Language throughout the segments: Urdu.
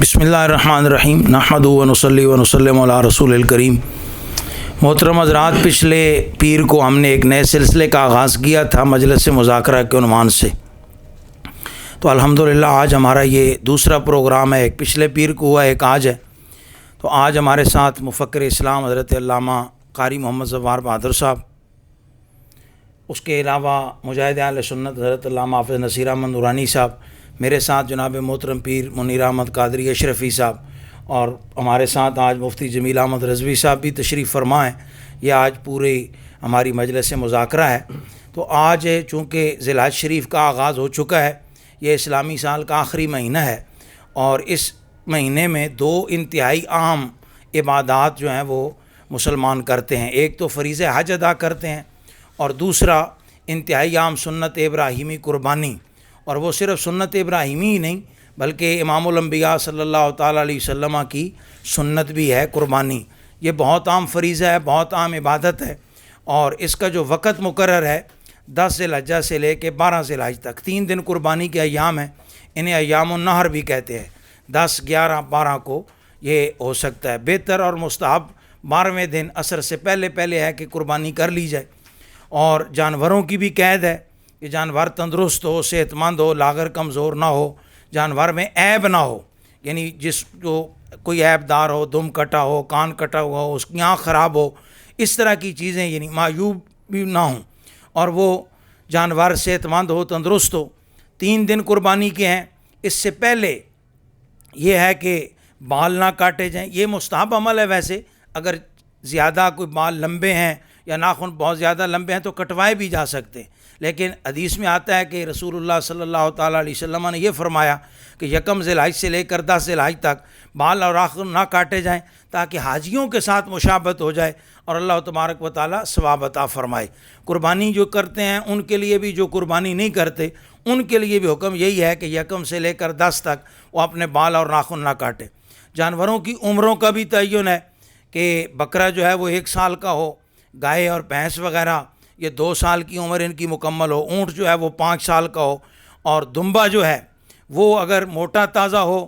بسم اللہ الرحمن الرحیم نحمدہ و نصلی و نسلم علی رسول الکریم۔ محترم حضرات، پچھلے پیر کو ہم نے ایک نئے سلسلے کا آغاز کیا تھا مجلس مذاکرہ کے عنوان سے، تو الحمدللہ آج ہمارا یہ دوسرا پروگرام ہے۔ ایک پچھلے پیر کو ہوا، ایک آج ہے۔ تو آج ہمارے ساتھ مفکر اسلام حضرت علامہ قاری محمد ظفار بہادر صاحب، اس کے علاوہ مجاہد اہل سنت حضرت علامہ حافظ نصیر احمد نورانی صاحب، میرے ساتھ جناب محترم پیر منیر احمد قادری اشرفی صاحب، اور ہمارے ساتھ آج مفتی جمیل احمد رضوی صاحب بھی تشریف فرما ہیں۔ یہ آج پوری ہماری مجلس مذاکرہ ہے۔ تو آج چونکہ ذی الحج شریف کا آغاز ہو چکا ہے، یہ اسلامی سال کا آخری مہینہ ہے، اور اس مہینے میں دو انتہائی اہم عبادات جو ہیں وہ مسلمان کرتے ہیں۔ ایک تو فریض حج ادا کرتے ہیں، اور دوسرا انتہائی عام سنت ابراہیمی قربانی۔ اور وہ صرف سنت ابراہیمی ہی نہیں بلکہ امام الانبیاء صلی اللہ تعالیٰ علیہ وسلم کی سنت بھی ہے قربانی۔ یہ بہت عام فریضہ ہے، بہت عام عبادت ہے، اور اس کا جو وقت مقرر ہے 10 ذی الحجہ سے لے کے 12 ذی الحج تک 3 دن قربانی کے ایام ہیں۔ انہیں ایام النحر بھی کہتے ہیں۔ 10، 11، 12 کو یہ ہو سکتا ہے۔ بہتر اور مستحب 12ویں دن عصر سے پہلے ہے کہ قربانی کر لی جائے۔ اور جانوروں کی بھی قید ہے کہ جانور تندرست ہو، صحت مند ہو، لاغر کمزور نہ ہو، جانور میں عیب نہ ہو، یعنی جو کوئی عیب دار ہو، دم کٹا ہو، کان کٹا ہوا ہو، اس کی آنکھ خراب ہو، اس طرح کی چیزیں یعنی معیوب بھی نہ ہوں، اور وہ جانور صحت مند ہو، تندرست ہو۔ 3 دن قربانی کے ہیں۔ اس سے پہلے یہ ہے کہ بال نہ کاٹے جائیں۔ یہ مستحب عمل ہے ویسے، اگر زیادہ کوئی بال لمبے ہیں یا ناخن بہت زیادہ لمبے ہیں تو کٹوائے بھی جا سکتے ہیں، لیکن حدیث میں آتا ہے کہ رسول اللہ صلی اللہ تعالیٰ علیہ وسلم نے یہ فرمایا کہ 1 ذی الحج سے لے کر 10 ذی الحج تک بال اور ناخن نہ کاٹے جائیں تاکہ حاجیوں کے ساتھ مشابہت ہو جائے اور اللہ تبارک و تعالیٰ ثواب عطا فرمائے۔ قربانی جو کرتے ہیں ان کے لیے بھی، جو قربانی نہیں کرتے ان کے لیے بھی حکم یہی ہے کہ 1 سے لے کر 10 تک وہ اپنے بال اور ناخن نہ کاٹے۔ جانوروں کی عمروں کا بھی تعین ہے کہ بکرا جو ہے وہ 1 سال کا ہو، گائے اور بھینس وغیرہ یہ 2 سال کی عمر ان کی مکمل ہو، اونٹ جو ہے وہ 5 سال کا ہو، اور دمبا جو ہے وہ اگر موٹا تازہ ہو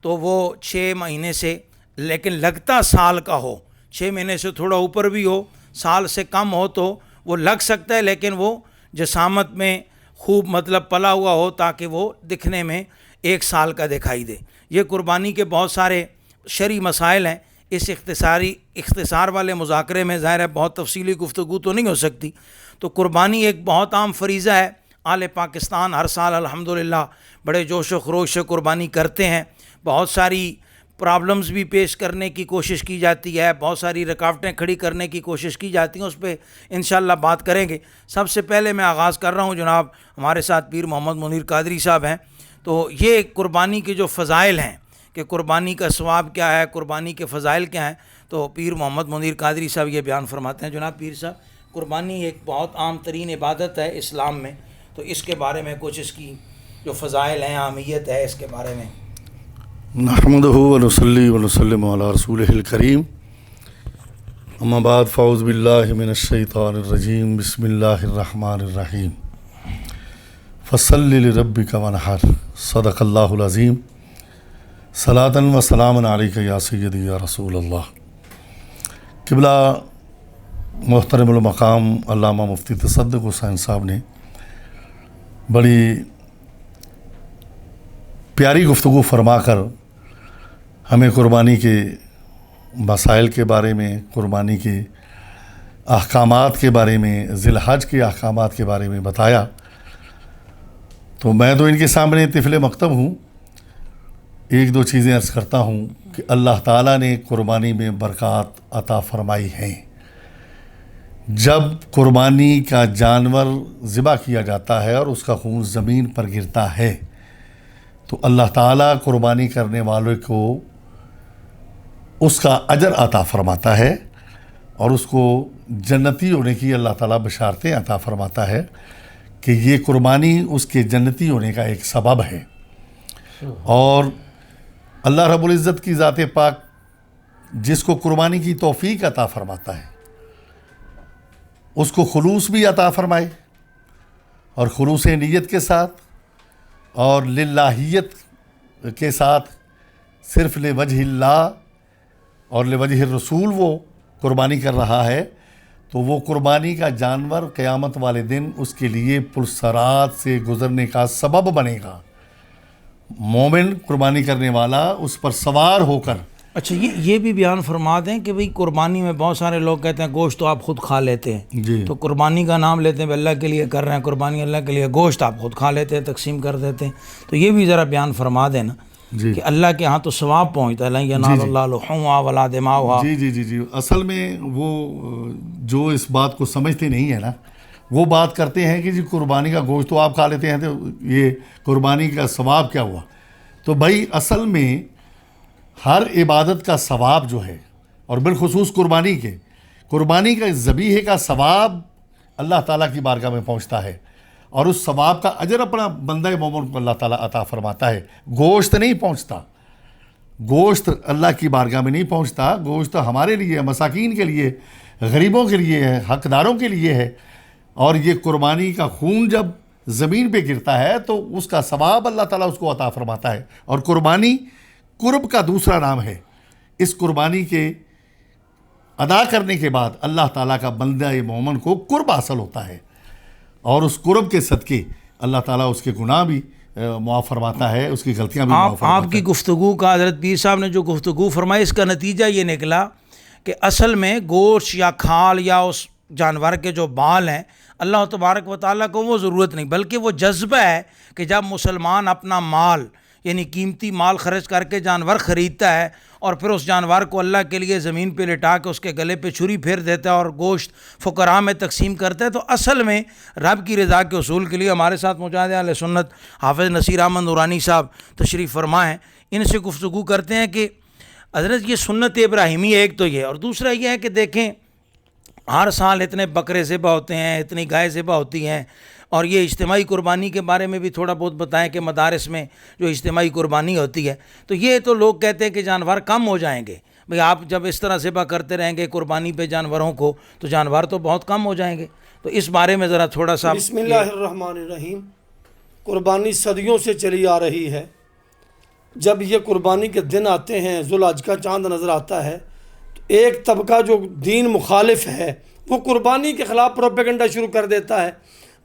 تو وہ 6 مہینے سے لیکن لگتا سال کا ہو، 6 مہینے سے تھوڑا اوپر بھی ہو، سال سے کم ہو تو وہ لگ سکتا ہے، لیکن وہ جسامت میں خوب مطلب پلا ہوا ہو تاکہ وہ دکھنے میں 1 سال کا دکھائی دے۔ یہ قربانی کے بہت سارے شرعی مسائل ہیں۔ اس اختصار والے مذاکرے میں ظاہر ہے بہت تفصیلی گفتگو تو نہیں ہو سکتی۔ تو قربانی ایک بہت عام فریضہ ہے۔ اہل پاکستان ہر سال الحمدللہ بڑے جوش و خروش سے قربانی کرتے ہیں۔ بہت ساری پرابلمز بھی پیش کرنے کی کوشش کی جاتی ہے، بہت ساری رکاوٹیں کھڑی کرنے کی کوشش کی جاتی ہیں، اس پہ انشاءاللہ بات کریں گے۔ سب سے پہلے میں آغاز کر رہا ہوں، جناب ہمارے ساتھ پیر محمد منیر قادری صاحب ہیں، تو یہ قربانی کے جو فضائل ہیں کہ قربانی کا ثواب کیا ہے، قربانی کے فضائل کیا ہیں، تو پیر محمد منیر قادری صاحب یہ بیان فرماتے ہیں۔ جناب پیر صاحب، قربانی ایک بہت عام ترین عبادت ہے اسلام میں، تو اس کے بارے میں کچھ اس کی جو فضائل ہیں، اہمیت ہے، اس کے بارے میں۔ نحمدہ و نصلی و نسلم علی رسولہ الکریم، اما بعد، فاعوذ باللہ من الشیطان الرجیم، بسم اللہ الرحمن الرحیم، فصلی لربک وانحر، صدق اللہ العظیم، صلاۃ و سلام علیک یا سیدی یا رسول اللہ۔ قبلہ محترم المقام علامہ مفتی تصدق حسین صاحب نے بڑی پیاری گفتگو فرما کر ہمیں قربانی کے مسائل کے بارے میں، قربانی کے احکامات کے بارے میں، ذی الحج کے احکامات کے بارے میں بتایا۔ تو میں تو ان کے سامنے طفل مکتب ہوں۔ 1-2 چیزیں عرض کرتا ہوں کہ اللہ تعالیٰ نے قربانی میں برکات عطا فرمائی ہیں۔ جب قربانی کا جانور ذبح کیا جاتا ہے اور اس کا خون زمین پر گرتا ہے تو اللہ تعالیٰ قربانی کرنے والوں کو اس کا اجر عطا فرماتا ہے، اور اس کو جنتی ہونے کی اللہ تعالیٰ بشارتیں عطا فرماتا ہے کہ یہ قربانی اس کے جنتی ہونے کا ایک سبب ہے۔ اور اللہ رب العزت کی ذات پاک جس کو قربانی کی توفیق عطا فرماتا ہے اس کو خلوص بھی عطا فرمائے، اور خلوص نیت کے ساتھ اور للہیت کے ساتھ صرف لوجہ اللہ اور لوجہ الرسول وہ قربانی کر رہا ہے تو وہ قربانی کا جانور قیامت والے دن اس کے لیے پرسرات سے گزرنے کا سبب بنے گا. مومن قربانی کرنے والا اس پر سوار ہو کر. اچھا یہ بھی بیان فرما دیں کہ بھئی قربانی میں بہت سارے لوگ کہتے ہیں گوشت تو آپ خود کھا لیتے ہیں جی تو قربانی کا نام لیتے ہیں اللہ کے لیے کر رہے ہیں قربانی اللہ کے لیے, گوشت آپ خود کھا لیتے ہیں تقسیم کر دیتے ہیں, تو یہ بھی ذرا بیان فرما دیں نا جی کہ اللہ کے ہاں تو ثواب پہنچتا ہے لن ینال اللہ لحومها ولا دماؤها. جی اصل میں وہ جو اس بات کو سمجھتے نہیں ہے نا, وہ بات کرتے ہیں کہ جی قربانی کا گوشت تو آپ کھا لیتے ہیں تو یہ قربانی کا ثواب کیا ہوا. تو بھائی اصل میں ہر عبادت کا ثواب جو ہے اور بالخصوص قربانی کا ذبیحے کا ثواب اللہ تعالیٰ کی بارگاہ میں پہنچتا ہے اور اس ثواب کا اجر اپنا بندہ مومن کو اللہ تعالیٰ عطا فرماتا ہے. گوشت نہیں پہنچتا, گوشت اللہ کی بارگاہ میں نہیں پہنچتا. گوشت ہمارے لیے, مساکین کے لیے, غریبوں کے لیے ہے, حقداروں کے لیے ہے. اور یہ قربانی کا خون جب زمین پہ گرتا ہے تو اس کا ثواب اللہ تعالیٰ اس کو عطا فرماتا ہے. اور قربانی قرب کا دوسرا نام ہے. اس قربانی کے ادا کرنے کے بعد اللہ تعالیٰ کا بندہ مومن کو قرب حاصل ہوتا ہے اور اس قرب کے صدقے اللہ تعالیٰ اس کے گناہ بھی معاف فرماتا ہے, اس کی غلطیاں بھی معاف فرماتا ہے. آپ کی گفتگو کا حضرت پیر صاحب نے جو گفتگو فرمائی اس کا نتیجہ یہ نکلا کہ اصل میں گوشت یا کھال یا اس جانور کے جو بال ہیں اللہ تبارک و تعالیٰ کو وہ ضرورت نہیں, بلکہ وہ جذبہ ہے کہ جب مسلمان اپنا مال یعنی قیمتی مال خرچ کر کے جانور خریدتا ہے اور پھر اس جانور کو اللہ کے لیے زمین پہ لٹا کے اس کے گلے پہ چھری پھیر دیتا ہے اور گوشت فقراء میں تقسیم کرتا ہے, تو اصل میں رب کی رضا کے اصول کے لیے ہمارے ساتھ مجاہد اہل سنت حافظ نصیر احمد نورانی صاحب تشریف فرما ہیں, ان سے گفتگو کرتے ہیں کہ حضرت یہ سنت ابراہیمی ایک تو یہ, اور دوسرا یہ ہے کہ دیکھیں ہر سال اتنے بکرے ذبح ہوتے ہیں, اتنی گائے ذبح ہوتی ہیں, اور یہ اجتماعی قربانی کے بارے میں بھی تھوڑا بہت بتائیں کہ مدارس میں جو اجتماعی قربانی ہوتی ہے تو یہ تو لوگ کہتے ہیں کہ جانور کم ہو جائیں گے. بھئی آپ جب اس طرح ذبح کرتے رہیں گے قربانی پہ جانوروں کو تو جانور تو بہت کم ہو جائیں گے, تو اس بارے میں ذرا تھوڑا سا. بسم اللہ الرحمن الرحیم. قربانی صدیوں سے چلی آ رہی ہے. جب یہ قربانی کے دن آتے ہیں, ذوالحج کا چاند نظر آتا ہے, تو ایک طبقہ جو دین مخالف ہے وہ قربانی کے خلاف پروپیگنڈا شروع کر دیتا ہے.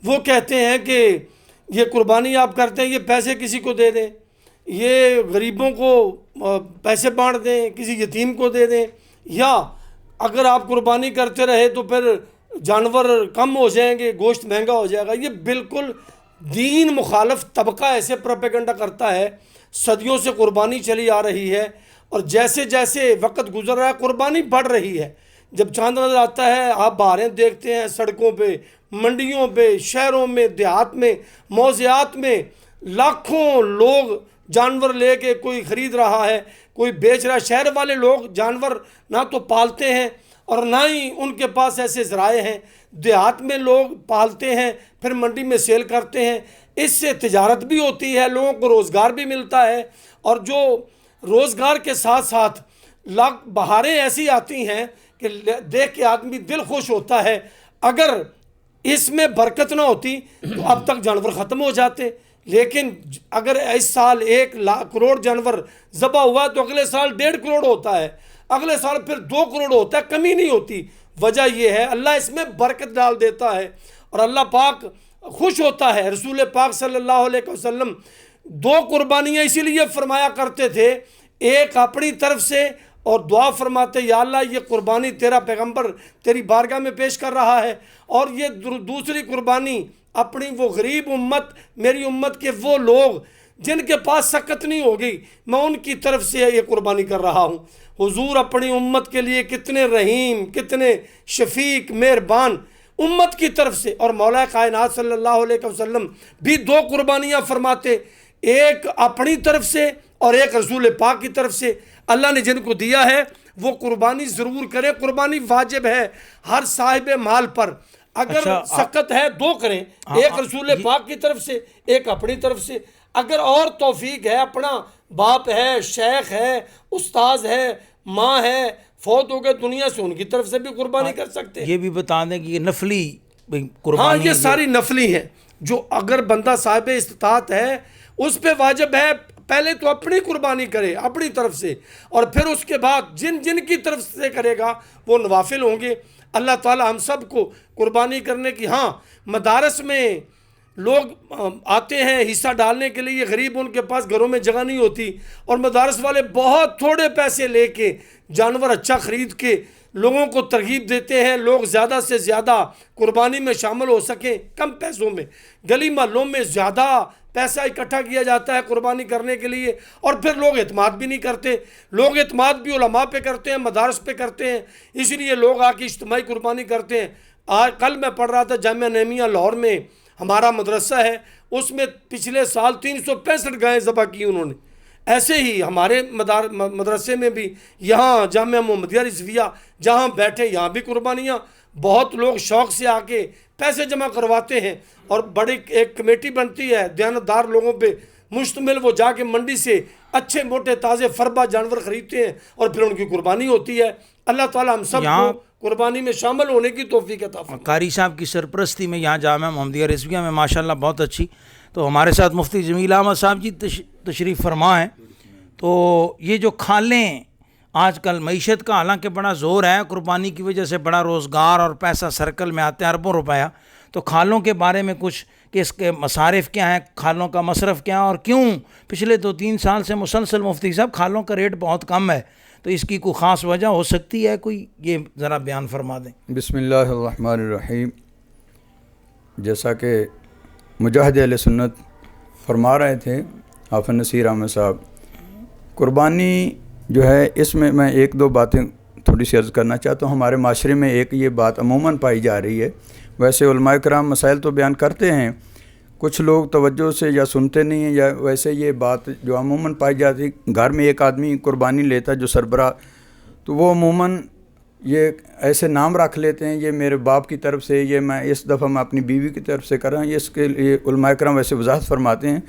وہ کہتے ہیں کہ یہ قربانی آپ کرتے ہیں یہ پیسے کسی کو دے دیں, یہ غریبوں کو پیسے بانٹ دیں, کسی یتیم کو دے دیں, یا اگر آپ قربانی کرتے رہے تو پھر جانور کم ہو جائیں گے, گوشت مہنگا ہو جائے گا. یہ بالکل دین مخالف طبقہ ایسے پروپیگنڈا کرتا ہے. صدیوں سے قربانی چلی آ رہی ہے اور جیسے جیسے وقت گزر رہا ہے قربانی بڑھ رہی ہے. جب چاند نظر آتا ہے آپ باہریں دیکھتے ہیں, سڑکوں پہ, منڈیوں پہ, شہروں میں, دیہات میں, موضوعات میں لاکھوں لوگ جانور لے کے کوئی خرید رہا ہے, کوئی بیچ رہا ہے. شہر والے لوگ جانور نہ تو پالتے ہیں اور نہ ہی ان کے پاس ایسے ذرائع ہیں. دیہات میں لوگ پالتے ہیں پھر منڈی میں سیل کرتے ہیں. اس سے تجارت بھی ہوتی ہے, لوگوں کو روزگار بھی ملتا ہے, اور جو روزگار کے ساتھ ساتھ بہاریں ایسی آتی ہیں کہ دیکھ کے آدمی دل خوش ہوتا ہے. اگر اس میں برکت نہ ہوتی تو اب تک جانور ختم ہو جاتے. لیکن اگر اس سال 1 کروڑ جانور ذبح ہوا تو اگلے سال 1.5 کروڑ ہوتا ہے, اگلے سال پھر 2 کروڑ ہوتا ہے, کمی نہیں ہوتی. وجہ یہ ہے اللہ اس میں برکت ڈال دیتا ہے اور اللہ پاک خوش ہوتا ہے. رسول پاک صلی اللہ علیہ وسلم 2 قربانیاں اسی لیے فرمایا کرتے تھے, ایک اپنی طرف سے اور دعا فرماتے یا اللہ یہ قربانی تیرا پیغمبر تیری بارگاہ میں پیش کر رہا ہے, اور یہ دوسری قربانی اپنی وہ غریب امت, میری امت کے وہ لوگ جن کے پاس سکت نہیں ہوگی, میں ان کی طرف سے یہ قربانی کر رہا ہوں. حضور اپنی امت کے لیے کتنے رحیم, کتنے شفیق, مہربان امت کی طرف سے. اور مولا کائنات صلی اللہ علیہ وسلم بھی 2 قربانیاں فرماتے, ایک اپنی طرف سے اور ایک رسول پاک کی طرف سے. اللہ نے جن کو دیا ہے وہ قربانی ضرور کریں. قربانی واجب ہے ہر صاحب مال پر. اگر سکت ہے 2 کریں, ایک رسول پاک کی طرف سے, ایک اپنی طرف سے. اگر اور توفیق ہے, اپنا باپ ہے, شیخ ہے, استاذ ہے, ماں ہے, فوت ہو گئے دنیا سے, ان کی طرف سے بھی قربانی کر سکتے ہیں. یہ بھی بتا دیں کہ یہ نفلی قربانی, ہاں یہ ساری نفلی ہیں جو اگر بندہ صاحب استطاعت ہے اس پہ واجب ہے پہلے تو اپنی قربانی کرے اپنی طرف سے، اور پھر اس کے بعد جن جن کی طرف سے کرے گا وہ نوافل ہوں گے۔ اللہ تعالی ہم سب کو قربانی کرنے کی، ہاں مدارس میں لوگ آتے ہیں حصہ ڈالنے کے لیے، غریب ان کے پاس گھروں میں جگہ نہیں ہوتی، اور مدارس والے بہت تھوڑے پیسے لے کے جانور اچھا خرید کے لوگوں کو ترغیب دیتے ہیں، لوگ زیادہ سے زیادہ قربانی میں شامل ہو سکیں کم پیسوں میں۔ گلی محلوں میں زیادہ پیسہ اکٹھا کیا جاتا ہے قربانی کرنے کے لیے، اور پھر لوگ اعتماد بھی نہیں کرتے۔ لوگ اعتماد بھی علماء پہ کرتے ہیں، مدارس پہ کرتے ہیں، اس لیے لوگ آ کے اجتماعی قربانی کرتے ہیں۔ کل میں پڑھ رہا تھا جامعہ نعیمیہ لاہور میں ہمارا مدرسہ ہے، اس میں پچھلے سال 365 گائیں ذبح کی انہوں نے۔ ایسے ہی ہمارے مدرسے میں بھی، یہاں جامعہ محمدیہ رضویہ جہاں بیٹھے یہاں بھی قربانیاں، بہت لوگ شوق سے آ کے پیسے جمع کرواتے ہیں، اور بڑی ایک کمیٹی بنتی ہے دیانتدار لوگوں پہ مشتمل، وہ جا کے منڈی سے اچھے موٹے تازے فربا جانور خریدتے ہیں اور پھر ان کی قربانی ہوتی ہے۔ اللہ تعالی ہم سب کو قربانی میں شامل ہونے کی توفیق عطا فرمائے۔ قاری صاحب کی سرپرستی میں یہاں جامعہ محمدیہ رضویہ میں ماشاءاللہ بہت اچھی، تو ہمارے ساتھ مفتی جمیل احمد صاحب جی تشریف فرما ہیں۔ تو یہ جو کھالیں آج کل معیشت کا حالانکہ بڑا زور ہے، قربانی کی وجہ سے بڑا روزگار اور پیسہ سرکل میں آتے ہیں اربوں روپیہ، تو کھالوں کے بارے میں کچھ کہ اس کے مصارف کیا ہیں، کھالوں کا مصرف کیا ہے، اور کیوں پچھلے 2-3 سال سے مسلسل مفتی صاحب کھالوں کا ریٹ بہت کم ہے، تو اس کی کوئی خاص وجہ ہو سکتی ہے کوئی، یہ ذرا بیان فرما دیں۔ بسم اللہ الرحمن الرحیم۔ جیسا کہ مجاہد اہل سنت فرما رہے تھے حافظ نصیر احمد صاحب، قربانی جو ہے اس میں ایک دو باتیں تھوڑی سی عرض کرنا چاہتا ہوں۔ ہمارے معاشرے میں ایک یہ بات عموماً پائی جا رہی ہے، ویسے علماء کرام مسائل تو بیان کرتے ہیں، کچھ لوگ توجہ سے یا سنتے نہیں ہیں، یا ویسے یہ بات جو عموماً پائی جاتی، گھر میں ایک آدمی قربانی لیتا جو سربراہ، تو وہ عموماً یہ ایسے نام رکھ لیتے ہیں، یہ میرے باپ کی طرف سے، یہ میں اس دفعہ میں اپنی بیوی کی طرف سے کر رہا ہوں، اس کے لیے علماء کرام ویسے وضاحت فرماتے ہیں۔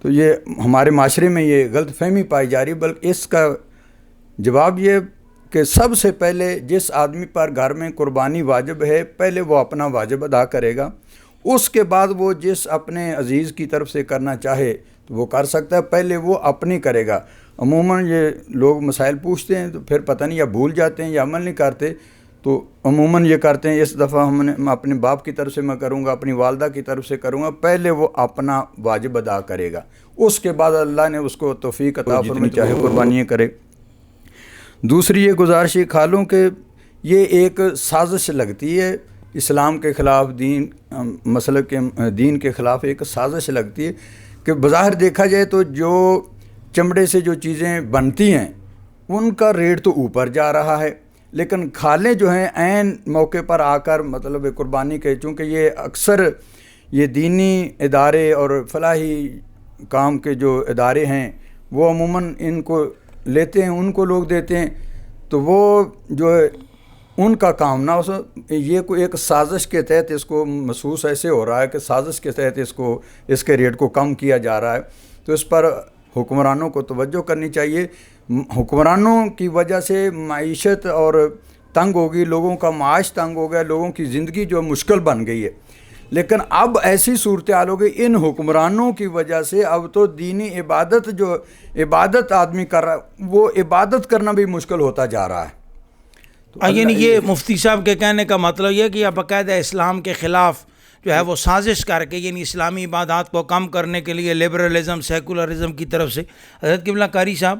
تو یہ ہمارے معاشرے میں یہ غلط فہمی پائی جا رہی ہے، بلکہ اس کا جواب یہ کہ سب سے پہلے جس آدمی پر گھر میں قربانی واجب ہے، پہلے وہ اپنا واجب ادا کرے گا، اس کے بعد وہ جس اپنے عزیز کی طرف سے کرنا چاہے تو وہ کر سکتا ہے، پہلے وہ اپنی کرے گا۔ عموماً یہ لوگ مسائل پوچھتے ہیں تو پھر پتہ نہیں یا بھول جاتے ہیں یا عمل نہیں کرتے، تو عموماً یہ کرتے ہیں اس دفعہ میں اپنے باپ کی طرف سے میں کروں گا، اپنی والدہ کی طرف سے کروں گا، پہلے وہ اپنا واجب ادا کرے گا، اس کے بعد اللہ نے اس کو توفیق عطا فرمائے چاہے قربانیاں کرے۔ دوسری یہ گزارش کھالوں کہ یہ ایک سازش لگتی ہے اسلام کے خلاف، مسلک کے دین کے خلاف ایک سازش لگتی ہے کہ بظاہر دیکھا جائے تو جو چمڑے سے جو چیزیں بنتی ہیں ان کا ریٹ تو اوپر جا رہا ہے، لیکن کھالیں جو ہیں عین موقع پر آ کر مطلب قربانی کے، چونکہ یہ اکثر یہ دینی ادارے اور فلاحی کام کے جو ادارے ہیں وہ عموماً ان کو لیتے ہیں، ان کو لوگ دیتے ہیں، تو وہ جو ہے ان کا کام نہ ہو، یہ کوئی ایک سازش کے تحت اس کو محسوس ایسے ہو رہا ہے کہ سازش کے تحت اس کے ریٹ کو کم کیا جا رہا ہے، تو اس پر حکمرانوں کو توجہ کرنی چاہیے۔ حکمرانوں کی وجہ سے معیشت اور تنگ ہوگی، لوگوں کا معاش تنگ ہو گیا، لوگوں کی زندگی جو مشکل بن گئی ہے، لیکن اب ایسی صورتحال ہو گئی ان حکمرانوں کی وجہ سے، اب تو دینی عبادت جو عبادت آدمی کر رہا ہے وہ عبادت کرنا بھی مشکل ہوتا جا رہا ہے۔ یعنی یہ مفتی صاحب کے کہنے کا مطلب یہ کہ باقاعدہ اسلام کے خلاف جو ہے وہ سازش کر کے، یعنی اسلامی عبادات کو کم کرنے کے لیے لبرلزم سیکولرزم کی طرف سے، حضرت قبلہ قاری صاحب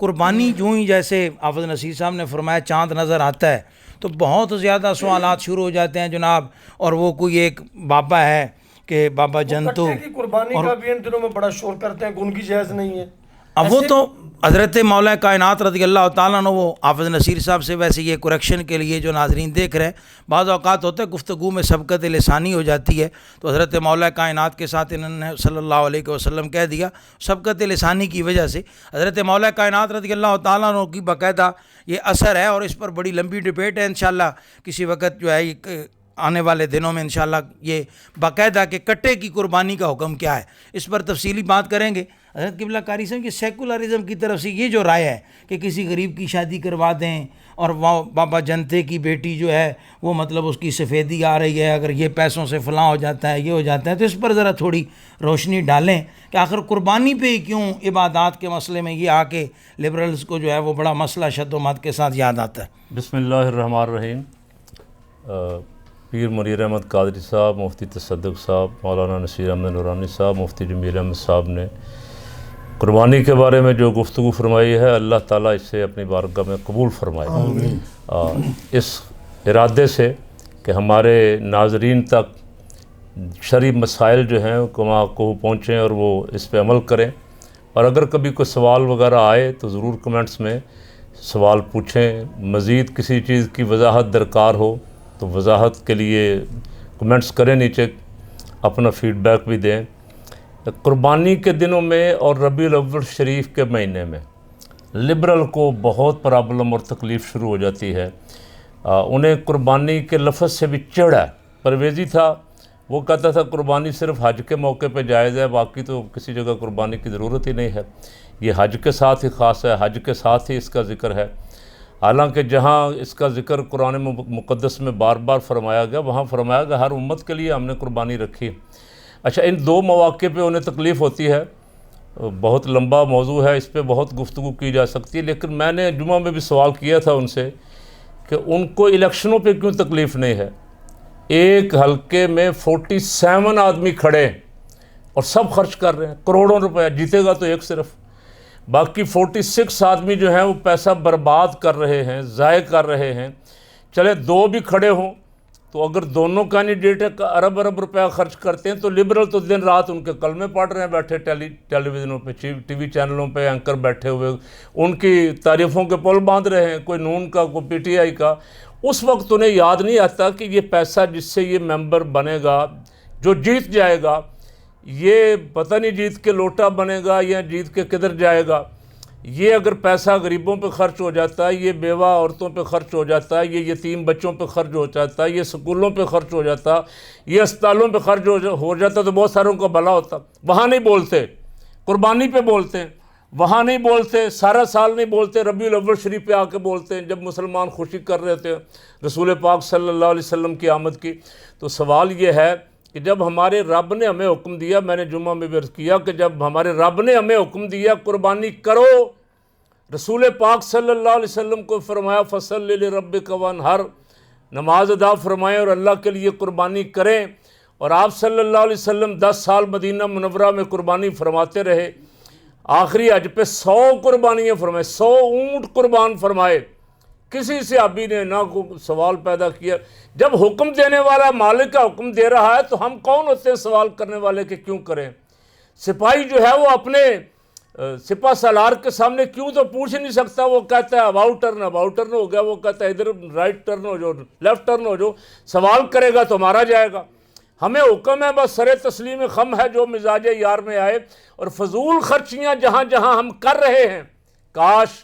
قربانی جو ہی جیسے حافظ نصیر صاحب نے فرمایا چاند نظر آتا ہے تو بہت زیادہ سوالات شروع ہو جاتے ہیں جناب، اور وہ کوئی ایک بابا ہے کہ بابا جنتو قربانی کا بھی ان دنوں میں بڑا شور کرتے ہیں کہ ان کی جائز نہیں ہے۔ اب وہ تو حضرت مولا کائنات رضی اللہ تعالیٰ عنہ، وہ حافظ نصیر صاحب سے ویسے یہ کریکشن کے لیے جو ناظرین دیکھ رہے ہیں، بعض اوقات ہوتا ہے گفتگو میں سبقت لسانی ہو جاتی ہے، تو حضرت مولا کائنات کے ساتھ انہوں نے صلی اللہ علیہ وسلم کہہ دیا، سبقت لسانی کی وجہ سے حضرت مولا کائنات رضی اللہ تعالیٰ عنہ کی باقاعدہ یہ اثر ہے، اور اس پر بڑی لمبی ڈبیٹ ہے، انشاءاللہ کسی وقت جو ہے آنے والے دنوں میں انشاءاللہ یہ باقاعدہ کہ کٹے کی قربانی کا حکم کیا ہے اس پر تفصیلی بات کریں گے۔ حضرت قبلہ قاری صاحب کہ سیکولرزم کی طرف سے یہ جو رائے ہے کہ کسی غریب کی شادی کروا دیں اور وہ بابا جنتے کی بیٹی جو ہے وہ مطلب اس کی سفیدی آ رہی ہے، اگر یہ پیسوں سے فلاں ہو جاتا ہے، یہ ہو جاتا ہے، تو اس پر ذرا تھوڑی روشنی ڈالیں کہ آخر قربانی پہ ہی کیوں عبادات کے مسئلے میں یہ آ کے لبرلز کو جو ہے وہ بڑا مسئلہ شد و مت کے ساتھ یاد آتا ہے۔ بسم اللہ الرحمن الرحیم۔ پیر منیر احمد قادری صاحب، مفتی تصدق صاحب، مولانا نصیر احمد نورانی صاحب، مفتی جمیل احمد صاحب نے قربانی کے بارے میں جو گفتگو فرمائی ہے، اللہ تعالیٰ اسے اپنی بارگاہ میں قبول فرمائے، اس ارادے سے کہ ہمارے ناظرین تک شرعی مسائل جو ہیں کو پہنچیں اور وہ اس پہ عمل کریں، اور اگر کبھی کوئی سوال وغیرہ آئے تو ضرور کمنٹس میں سوال پوچھیں، مزید کسی چیز کی وضاحت درکار ہو تو وضاحت کے لیے کمنٹس کریں، نیچے اپنا فیڈ بیک بھی دیں۔ قربانی کے دنوں میں اور ربیع الاول شریف کے مہینے میں لبرل کو بہت پرابلم اور تکلیف شروع ہو جاتی ہے، انہیں قربانی کے لفظ سے بھی چڑھ ہے۔ پرویزی تھا، وہ کہتا تھا قربانی صرف حج کے موقع پہ جائز ہے، باقی تو کسی جگہ قربانی کی ضرورت ہی نہیں ہے، یہ حج کے ساتھ ہی خاص ہے، حج کے ساتھ ہی اس کا ذکر ہے۔ حالانکہ جہاں اس کا ذکر قرآن مقدس میں بار بار فرمایا گیا، وہاں فرمایا گیا ہر امت کے لیے ہم نے قربانی رکھی۔ اچھا، ان دو مواقع پہ انہیں تکلیف ہوتی ہے، بہت لمبا موضوع ہے، اس پہ بہت گفتگو کی جا سکتی ہے، لیکن میں نے جمعہ میں بھی سوال کیا تھا ان سے کہ ان کو الیکشنوں پہ کیوں تکلیف نہیں ہے؟ ایک حلقے میں 47 آدمی کھڑے اور سب خرچ کر رہے ہیں کروڑوں روپے، جیتے گا تو ایک صرف، باقی 46 آدمی جو ہیں وہ پیسہ برباد کر رہے ہیں، ضائع کر رہے ہیں۔ چلے دو بھی کھڑے ہوں تو اگر دونوں کینڈیڈیٹ ارب روپیہ خرچ کرتے ہیں تو لبرل تو دن رات ان کے کلمے پڑھ رہے ہیں بیٹھے ٹیلی ویژنوں پہ، ٹی وی چینلوں پہ اینکر بیٹھے ہوئے ان کی تعریفوں کے پل باندھ رہے ہیں، کوئی نون کا، کوئی پی ٹی آئی کا۔ اس وقت انہیں یاد نہیں آتا کہ یہ پیسہ جس سے یہ ممبر بنے گا، جو جیت جائے گا، یہ پتہ نہیں جیت کے لوٹا بنے گا یا جیت کے کدھر جائے گا۔ یہ اگر پیسہ غریبوں پہ خرچ ہو جاتا ہے، یہ بیوہ عورتوں پہ خرچ ہو جاتا ہے، یہ یتیم بچوں پہ خرچ ہو جاتا ہے، یہ سکولوں پہ خرچ ہو جاتا، یہ اسپتالوں پہ خرچ ہو جاتا تو بہت ساروں کا بھلا ہوتا۔ وہاں نہیں بولتے، قربانی پہ بولتے ہیں، وہاں نہیں بولتے، سارا سال نہیں بولتے، ربیع الاول شریف پہ آ کے بولتے ہیں جب مسلمان خوشی کر رہے تھے رسول پاک صلی اللہ علیہ وسلم کی آمد کی۔ تو سوال یہ ہے کہ جب ہمارے رب نے ہمیں حکم دیا، میں نے جمعہ میں بھی عرض کیا کہ جب ہمارے رب نے ہمیں حکم دیا قربانی کرو، رسول پاک صلی اللہ علیہ وسلم کو فرمایا فصلی لربک وانحر، نماز ادا فرمائیں اور اللہ کے لیے قربانی کریں، اور آپ صلی اللہ علیہ وسلم 10 سال مدینہ منورہ میں قربانی فرماتے رہے، آخری حج پہ 100 قربانیاں فرمائے، 100 اونٹ قربان فرمائے، کسی صحابی نے نہ کوئی سوال پیدا کیا۔ جب حکم دینے والا مالک کا حکم دے رہا ہے تو ہم کون ہوتے ہیں سوال کرنے والے کہ کیوں کریں؟ سپاہی جو ہے وہ اپنے سپہ سالار کے سامنے کیوں تو پوچھ نہیں سکتا، وہ کہتا ہے اباؤٹ ٹرن ہو گیا، وہ کہتا ہے ادھر رائٹ ٹرن ہو جو، لیفٹ ٹرن ہو جو، سوال کرے گا تو مارا جائے گا۔ ہمیں حکم ہے، بس سر تسلیم خم ہے جو مزاج یار میں آئے، اور فضول خرچیاں جہاں جہاں ہم کر رہے ہیں، کاش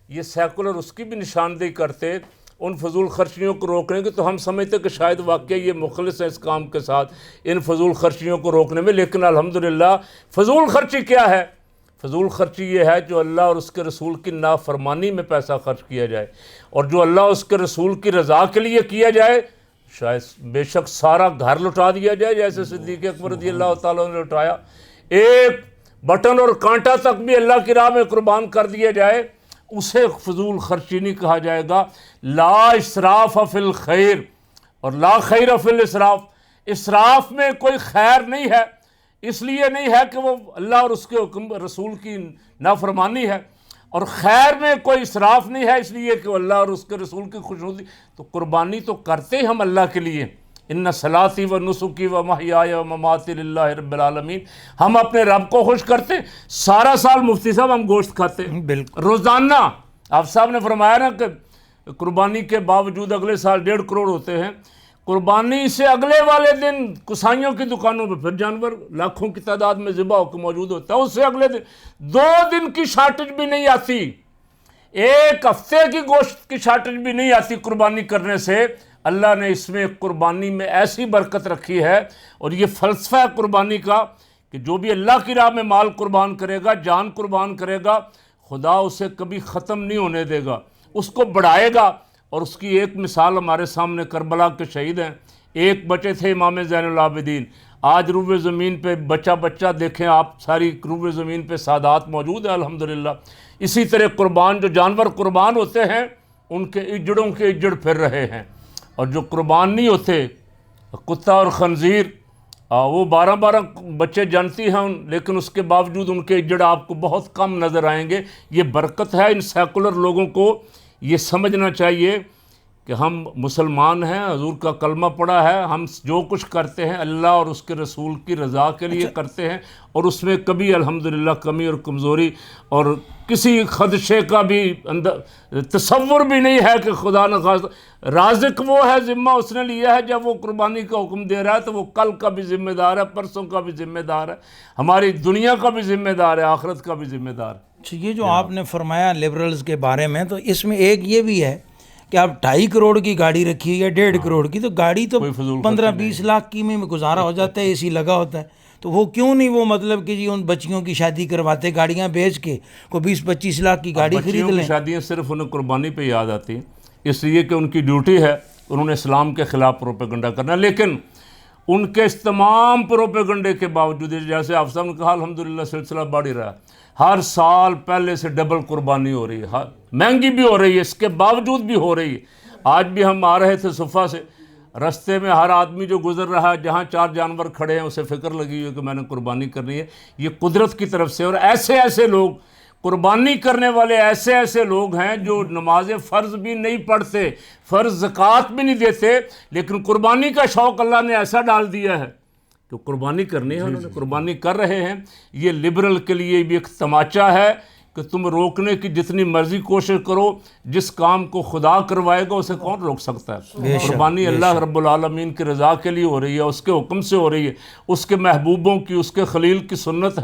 یہ سیکولر اس کی بھی نشاندہی کرتے ان فضول خرچیوں کو روکنے کی، تو ہم سمجھتے کہ شاید واقعی یہ مخلص ہیں اس کام کے ساتھ ان فضول خرچیوں کو روکنے میں۔ لیکن الحمدللہ فضول خرچی کیا ہے؟ فضول خرچی یہ ہے جو اللہ اور اس کے رسول کی نافرمانی میں پیسہ خرچ کیا جائے، اور جو اللہ اور اس کے رسول کی رضا کے لیے کیا جائے، شاید بے شک سارا گھر لٹا دیا جائے جیسے صدیق اکبر رضی اللہ تعالیٰ نے لٹایا، ایک بٹن اور کانٹا تک بھی اللہ کی راہ میں قربان کر دیا جائے، اسے فضول خرچی نہیں کہا جائے گا۔ لا اسراف فی الخیر اور لا خیر فی الاسراف، اسراف میں کوئی خیر نہیں ہے، اس لیے نہیں ہے کہ وہ اللہ اور اس کے حکم رسول کی نافرمانی ہے، اور خیر میں کوئی اسراف نہیں ہے اس لیے کہ وہ اللہ اور اس کے رسول کی خوشنودی۔ تو قربانی تو کرتے ہم اللہ کے لیے، ان صلاتی و نسکی و محیای و مماتی للہ رب العالمین، ہم اپنے رب کو خوش کرتے۔ سارا سال مفتی صاحب ہم گوشت کھاتے ہیں بالکل روزانہ، آپ صاحب نے فرمایا نا کہ قربانی کے باوجود اگلے سال 1.5 کروڑ ہوتے ہیں، قربانی سے اگلے والے دن کسائیوں کی دکانوں پہ پھر جانور لاکھوں کی تعداد میں ذبح ہو کے موجود ہوتا ہے، اس سے اگلے دن 2 دن کی شارٹیج بھی نہیں آتی، 1 ہفتے کی گوشت کی شارٹیج بھی نہیں آتی قربانی کرنے سے، اللہ نے اس میں قربانی میں ایسی برکت رکھی ہے، اور یہ فلسفہ ہے قربانی کا کہ جو بھی اللہ کی راہ میں مال قربان کرے گا، جان قربان کرے گا، خدا اسے کبھی ختم نہیں ہونے دے گا، اس کو بڑھائے گا۔ اور اس کی ایک مثال ہمارے سامنے کربلا کے شہید ہیں، ایک بچے تھے امام زین العابدین، آج روئے زمین پہ بچہ دیکھیں آپ، ساری روئے زمین پہ سادات موجود ہیں الحمدللہ۔ اسی طرح قربان جو جانور قربان ہوتے ہیں ان کے اجڑوں کے اجڑ پھر رہے ہیں، اور جو قربان نہیں ہوتے کتا اور خنزیر وہ 12 بچے جنتی ہیں، لیکن اس کے باوجود ان کے اجڑ آپ کو بہت کم نظر آئیں گے۔ یہ برکت ہے۔ ان سیکولر لوگوں کو یہ سمجھنا چاہیے کہ ہم مسلمان ہیں، حضور کا کلمہ پڑھا ہے، ہم جو کچھ کرتے ہیں اللہ اور اس کے رسول کی رضا کے لیے کرتے ہیں، اور اس میں کبھی الحمدللہ کمی اور کمزوری اور کسی خدشے کا بھی تصور بھی نہیں ہے کہ خدا نخواستہ رازق وہ ہے، ذمہ اس نے لیا ہے۔ جب وہ قربانی کا حکم دے رہا ہے تو وہ کل کا بھی ذمہ دار ہے، پرسوں کا بھی ذمہ دار ہے، ہماری دنیا کا بھی ذمہ دار ہے، آخرت کا بھی ذمہ دار ہے۔ یہ جو آپ نے فرمایا لبرلز کے بارے میں، تو اس میں ایک یہ بھی ہے کہ آپ 2.5 کروڑ کی گاڑی رکھی ہے یا 1.5 کروڑ کی، تو گاڑی تو 15-20 لاکھ کی میں گزارا ہو جاتا ہے، اے سی لگا ہوتا ہے، تو وہ کیوں نہیں وہ مطلب کہ جی ان بچیوں کی شادی کرواتے، گاڑیاں بیچ کے کوئی 20-25 لاکھ کی گاڑی خرید لیں۔ شادیاں صرف انہیں قربانی پہ یاد آتی ہیں، اس لیے کہ ان کی ڈیوٹی ہے، انہوں نے اسلام کے خلاف پروپیگنڈا کرنا، لیکن ان کے اس تمام پروپیگنڈے کے باوجود جیسے آپ صاحب نے کہا الحمدللہ سلسلہ بڑھ ہی رہا ہے، ہر سال پہلے سے ڈبل قربانی ہو رہی ہے، مہنگی بھی ہو رہی ہے، اس کے باوجود بھی ہو رہی ہے۔ آج بھی ہم آ رہے تھے صفا سے، رستے میں ہر آدمی جو گزر رہا ہے جہاں 4 جانور کھڑے ہیں اسے فکر لگی ہوئی ہے کہ میں نے قربانی کرنی ہے۔ یہ قدرت کی طرف سے، اور ایسے لوگ قربانی کرنے والے ایسے لوگ ہیں جو نماز فرض بھی نہیں پڑھتے، فرض زکوٰۃ بھی نہیں دیتے، لیکن قربانی کا شوق اللہ نے ایسا ڈال دیا ہے کہ قربانی کرنی ہے، انہوں نے قربانی کر رہے ہیں۔ یہ لبرل کے لیے بھی ایک تماچا ہے کہ تم روکنے کی جتنی مرضی کوشش کرو، جس کام کو خدا کروائے گا اسے کون روک سکتا ہے؟ قربانی اللہ رب العالمین کی رضا کے لیے ہو رہی ہے، اس کے حکم سے ہو رہی ہے، اس کے محبوبوں کی، اس کے خلیل کی سنت ہے۔